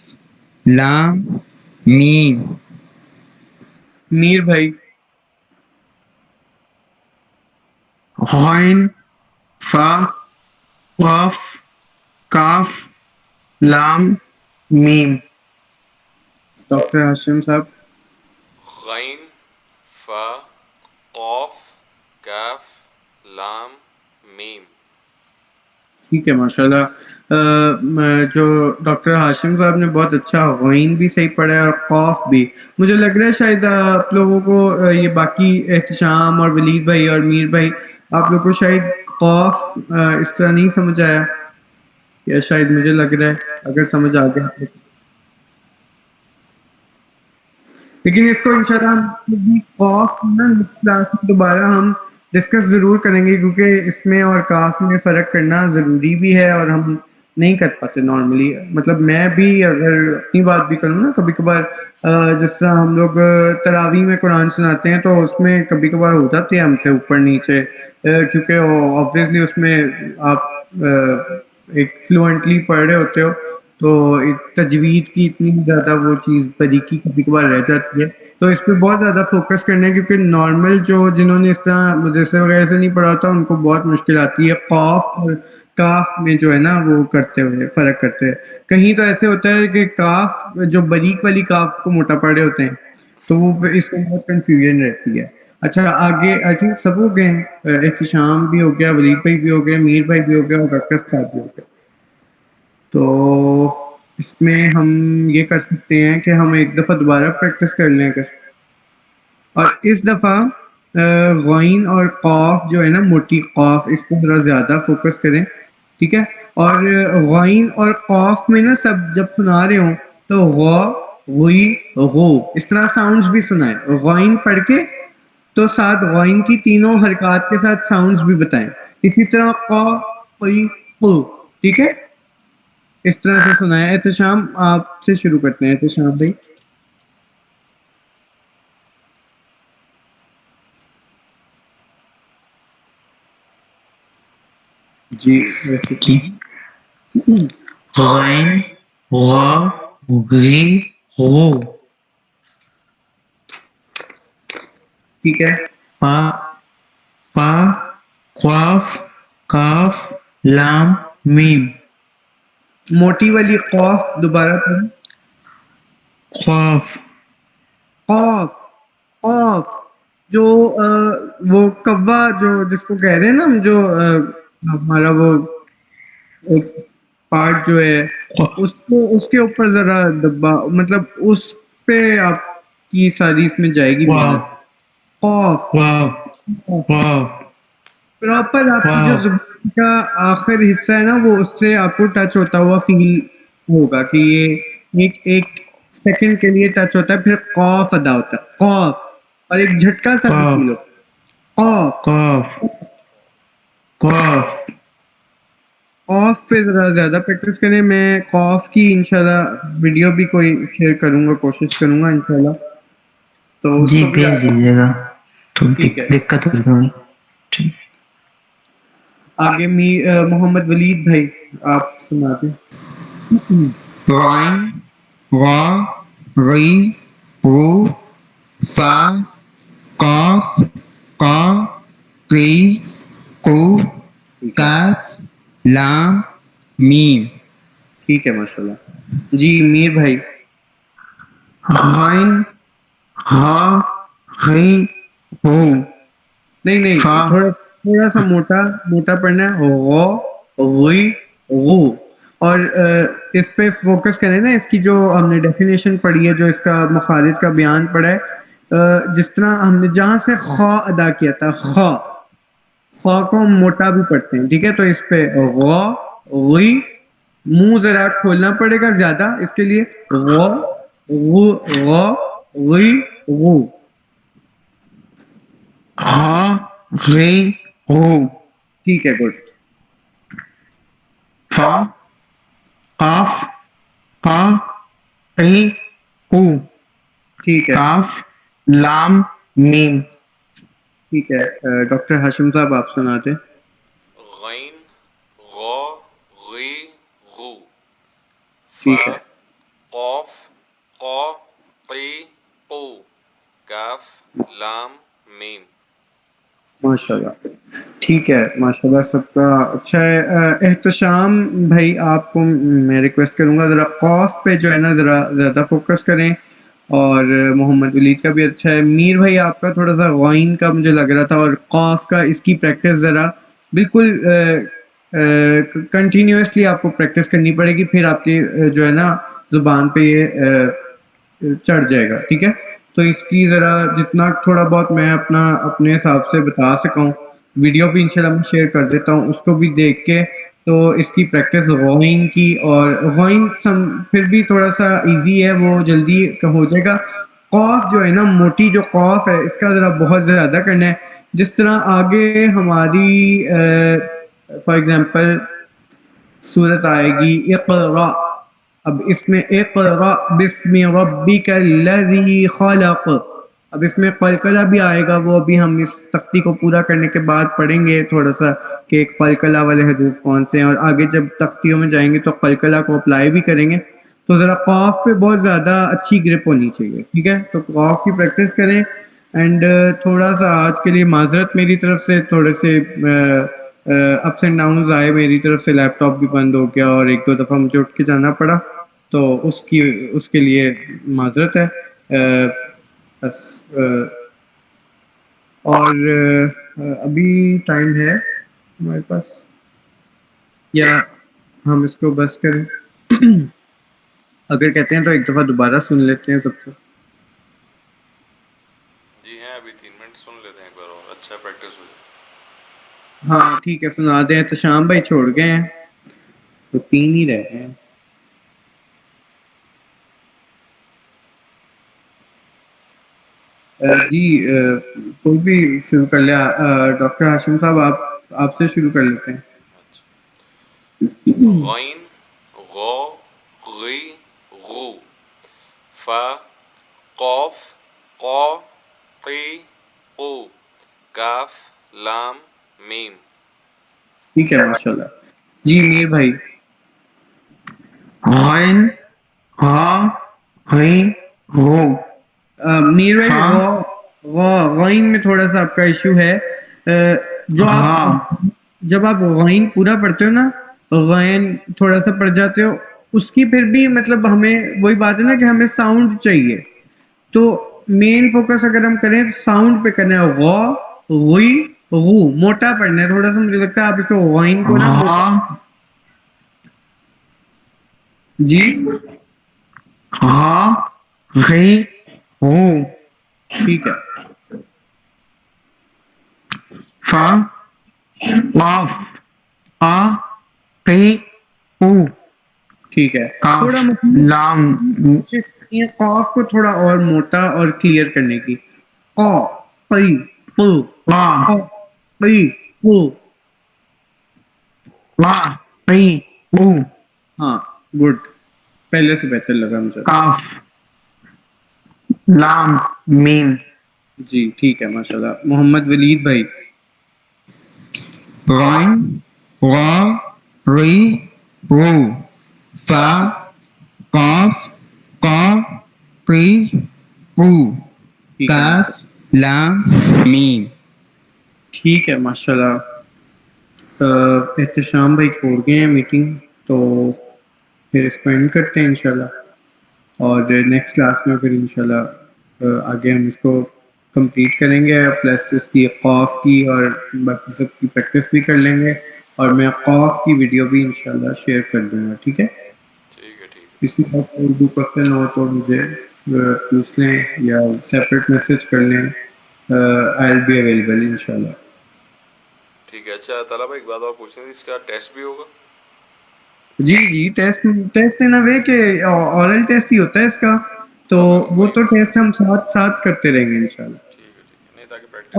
لام, میم. میر بھائی. غائن, فا, قاف, کاف, لام, میم. ڈاکٹر ہاشم صاحب. غین فا قاف کاف لام میم. ٹھیک ہے ماشاء اللہ. جو ڈاکٹر ہاشم صاحب نے بہت اچھا غین بھی صحیح پڑھا ہے اور قاف بھی. مجھے لگ رہا ہے شاید آپ لوگوں کو یہ باقی احتشام اور ولید بھائی اور میر بھائی آپ لوگوں کو شاید قاف اس طرح نہیں سمجھ آیا, یا شاید مجھے لگ رہا ہے اگر سمجھ آ گیا. لیکن اس کو انشاءاللہ ہم قاف نا نیکسٹ کلاس میں دوبارہ ہم ڈسکس ضرور کریں گے, کیونکہ اس میں اور کاف میں فرق کرنا ضروری بھی ہے اور ہم نہیں کر پاتے نارملی. مطلب میں بھی اگر اپنی بات بھی کروں نا, کبھی کبھار جس طرح ہم لوگ تراویح میں قرآن سناتے ہیں تو اس میں کبھی کبھار ہو جاتے ہیں ہم سے اوپر نیچے, کیونکہ آبویسلی اس میں آپ ایک فلوئنٹلی پڑھ رہے ہوتے ہو تو تجوید کی اتنی زیادہ وہ چیز باریکی کبھی کبھار رہ جاتی ہے. تو اس پہ بہت زیادہ فوکس کرنا ہے, کیونکہ نارمل جو جنہوں نے اس طرح مدرسے وغیرہ سے نہیں پڑھا ہوتا ان کو بہت مشکل آتی ہے قاف اور کاف میں جو ہے نا وہ کرتے ہوئے فرق کرتے ہوئے. کہیں تو ایسے ہوتا ہے کہ کاف جو باریک والی کاف کو موٹا پڑھ رہے ہوتے ہیں تو وہ اس میں بہت کنفیوژن رہتی ہے. اچھا آگے آئی تھنک سب ہو گئے ہیں, احتشام بھی ہو گیا, ولید بھائی بھی ہو گیا, میر بھائی بھی ہو گیا اور ڈاکٹر صاحب بھی ہو گیا. تو اس میں ہم یہ کر سکتے ہیں کہ ہم ایک دفعہ دوبارہ پریکٹس کر لیں اگر, اور اس دفعہ غین اور قاف جو ہے نا موٹی قاف اس پہ ذرا زیادہ فوکس کریں, ٹھیک ہے. اور غین اور قاف میں نا سب جب سنا رہے ہوں تو غا غی غو اس طرح ساؤنڈز بھی سنائیں. غین پڑھ کے تو ساتھ غین کی تینوں حرکات کے ساتھ ساؤنڈز بھی بتائیں. اسی طرح قا قی قو, ٹھیک ہے, اس طرح سے سنائیں. احتشام آپ سے شروع کرتے ہیں. احتشام بھائی. جی جی. غین غا غی غو. ٹھیک ہے. فا فا قاف کاف لام میم. موٹی والی قاف دوبارہ پڑھیں. قاف قاف قاف جو وہ کوا جو جس کو کہہ رہے ہیں نا ہم, جو ہمارا وہ ایک پارٹ جو ہے اس کو اس کے اوپر ذرا دبا, مطلب اس پہ آپ کی ساری اس میں جائے گی واو محنت. قاف واو واو پراپر آپ کی جو واو زبان کا آخر حصہ ہے نا وہ اس سے آپ کو ٹچ ہوتا ہوا فیل ہوگا کہ یہ ایک سیکنڈ کے لیے ٹچ ہوتا ہے, پھر قاف ادا ہوتا ہے قاف, اور ایک جھٹکا سا بھی قاف فیل ہوتا ہے قاف. قاف قاف. قاف پہ ذرا زیادہ پریکٹس کریں. میں قاف کی انشاءاللہ ویڈیو بھی کوئی شیئر کروں گا, کوشش کروں گا انشاءاللہ, تو اس جی کو بھی بھیج دیجیے گا تو ٹھیک ہے. دقت ہو گئی. ٹھیک. آگے محمد ولید بھائی آپ سنا دیں. غائن غا غی غو فا قاف قا قی قو ٹھیک ہے, کاف لام میم. ٹھیک ہے ماشاءاللہ. جی میر بھائی. غائن ہا غی ہو نہیں فا. نہیں, تھوڑا سا موٹا موٹا پڑھنا ہے. غو غی غو, اور اس پہ فوکس کریں نا. اس کی جو ہم نے ڈیفینیشن پڑھی ہے, جو اس کا مخارج کا بیان پڑھا ہے, جس طرح ہم نے جہاں سے خا ادا کیا تھا, خا خا کو ہم موٹا بھی پڑھتے ہیں, ٹھیک ہے. تو اس پہ غا غی, منہ ذرا کھولنا پڑے گا زیادہ اس کے لیے. غا غا غی غو. ہا غی ہو ٹھیک ہے, گڈ. فا قاف قا قی قو ٹھیک ہے, کاف لام میم. ٹھیک ہے. ڈاکٹر ہاشم صاحب آپ سنا دیں. غین غا غی غو فا ٹھیک ہے. قاف قا قی قو کاف لام میم. ماشاء اللہ, ٹھیک ہے ماشاء اللہ, سب کا اچھا ہے. احتشام بھائی آپ کو میں ریکویسٹ کروں گا ذرا قاف پہ جو ہے نا ذرا زیادہ فوکس کریں, اور محمد ولید کا بھی اچھا ہے. میر بھائی آپ کا تھوڑا سا غائن کا مجھے لگ رہا تھا, اور قاف کا اس کی پریکٹس ذرا بالکل کنٹینیوسلی آپ کو پریکٹس کرنی پڑے گی, پھر آپ کے جو ہے نا زبان پہ یہ چڑھ جائے گا. ٹھیک ہے, تو اس کی ذرا جتنا تھوڑا بہت میں اپنے حساب سے بتا سکا ہوں, ویڈیو بھی انشاءاللہ میں شیئر کر دیتا ہوں, اس کو بھی دیکھ کے تو اس کی پریکٹس غوئن کی, اور غوئن پھر بھی تھوڑا سا ایزی ہے, وہ جلدی ہو جائے گا. قاف جو ہے نا, موٹی جو قاف ہے, اس کا ذرا بہت زیادہ کرنا ہے. جس طرح آگے ہماری فار ایگزامپل صورت آئے گی اقرا, اب اس میں اقرا بسم ربک الذی خلق, اب اس میں قلقلہ بھی آئے گا, وہ ابھی ہم اس تختی کو پورا کرنے کے بعد پڑھیں گے تھوڑا سا کہ ایک قلقلہ والے حروف کون سے ہیں, اور آگے جب تختیوں میں جائیں گے تو قلقلہ کو اپلائی بھی کریں گے. تو ذرا قاف پہ بہت زیادہ اچھی گرپ ہونی چاہیے. ٹھیک ہے, تو قاف کی پریکٹس کریں. اینڈ تھوڑا سا آج کے لیے معذرت میری طرف سے, تھوڑے سے اپس اینڈ ڈاؤنز آئے میری طرف سے, لیپ ٹاپ بھی بند ہو گیا اور ایک دو دفعہ مجھے اٹھ کے جانا پڑا, تو اس کے لیے معذرت ہے. بس اور ابھی ٹائم ہے ہمارے پاس, یا ہم اس کو بس کریں؟ اگر کہتے ہیں تو ایک دفعہ دوبارہ سن لیتے ہیں سب کو. جی ہیں, ابھی 3 منٹ سن لیتے ہیں ایک بار اور, اچھا پریکٹس ہو جائے. ہاں ٹھیک ہے, سنا دیں. تو شام بھائی چھوڑ گئے ہیں تو 3 ہی رہ گئے ہیں. جی کوئی بھی شروع کر لیا. ڈاکٹر ہاشم صاحب آپ سے شروع کر لیتے ہیں. غین, غو, غی, غو, فا, قوف, قو, قی, قو, کاف, لام, میم. ٹھیک ہے ماشاء اللہ. جی میر بھائی. غین غا غی غو. میر بھائی غین میں تھوڑا سا آپ کا ایشو ہے. جو آپ جب آپ غین پورا پڑھتے ہو نا, غین تھوڑا سا پڑھ جاتے ہو, اس کی پھر بھی مطلب ہمیں وہی بات ہے نا کہ ہمیں ساؤنڈ چاہیے. تو مین فوکس اگر ہم کریں تو ساؤنڈ پہ کرنا ہے. غو غی غو, موٹا پڑھنا ہے تھوڑا سا. مجھے لگتا ہے آپ اس کو غین کو نا موٹا. جی غا غی غو. ٹھیک ہے. فا قاف قا قی قو. ٹھیک ہے, کاف تھوڑا لام. کوشش کرنی ہے قاف کو تھوڑا اور موٹا اور کلیئر کرنے کی. قا قی قو, قا قا قی قو. قا قی قو. ہاں گڈ, پہلے سے بہتر لگا مجھے. کاف لام میم. جی ٹھیک ہے ماشاء اللہ. محمد ولید بھائی. غین غا غی غو, فا قاف قا قی قو, ٹھیک ہے کاف ماشاء لام میم. ٹھیک ہے ماشاء اللہ. احتشام بھائی چھوڑ گئے ہیں میٹنگ, تو پھر اس کو اینڈ کرتے ہیں انشاءاللہ, اور نیکسٹ کلاس میں پھر انشاءاللہ آگے ہم اس کو کمپلیٹ کریں گے, پلس اس کی قاف کی اور باقی سب کی پریکٹس بھی کر لیں گے, اور میں قاف کی ویڈیو بھی انشاءاللہ شیئر کر دوں گا. ٹھیک ہے, ٹھیک ہے, ٹھیک ہے. کسی کا اردو کوشچن ہو تو مجھے پوچھ لیں یا سیپریٹ میسج کر لیں. آئی ول بی اویلیبل انشاءاللہ. ٹھیک ہے. اچھا طلب ایک بات اور پوچھنی تھی, اس کا ٹیسٹ بھی ہوگا؟ جی ٹیسٹ ان وے کہ اورل ٹیسٹ ہی ہوتا ہے اس کا, تو وہ تو ٹیسٹ ہم ساتھ ساتھ کرتے رہیں گے انشاءاللہ. ٹھیک ہے, ٹھیک ہے. نہیں تاکہ پریکٹس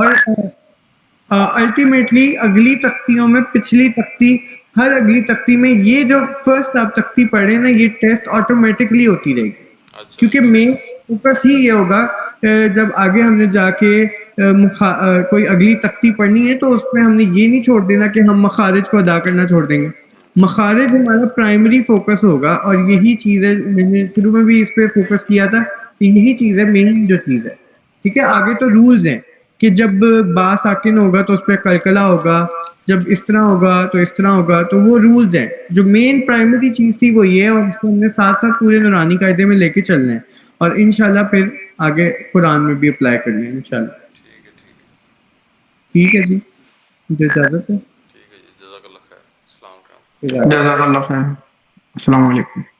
اور الٹیمیٹلی اگلی تختیوں میں, پچھلی تختی, ہر اگلی تختی میں یہ جو فرسٹ آپ تختی پڑھیں نا, یہ ٹیسٹ آٹومیٹکلی ہوتی رہے گی. اچھا, کیونکہ مین فوکس ہی یہ ہوگا جب آگے ہم نے جا کے کوئی اگلی تختی پڑھنی ہے تو اس میں ہم نے یہ نہیں چھوڑ دینا کہ ہم مخارج کو ادا کرنا چھوڑ دیں گے. مخارج ہمارا پرائمری فوکس ہوگا, اور یہی چیز ہے, میں نے شروع میں بھی اس پہ فوکس کیا تھا کہ یہی چیز ہے مین جو چیز ہے. ٹھیک ہے, آگے تو رولز ہیں کہ جب با ساکن ہوگا تو اس پہ قلقلہ ہوگا, جب اس طرح ہوگا تو اس طرح ہوگا, تو وہ رولز ہیں. جو مین پرائمری چیز تھی وہ یہ ہے, اور اس کو ہم نے ساتھ ساتھ پورے نورانی قاعدے میں لے کے چلنا ہے, اور انشاءاللہ پھر آگے قرآن میں بھی اپلائی کرنا ہے انشاءاللہ. ٹھیک ہے, ٹھیک ہے. ٹھیک ہے جی, مجھے اجازت ہے. ٹھیک ہے جی, جزاک اللہ خیر. السلام جزاک اللہ خیر. السلام علیکم.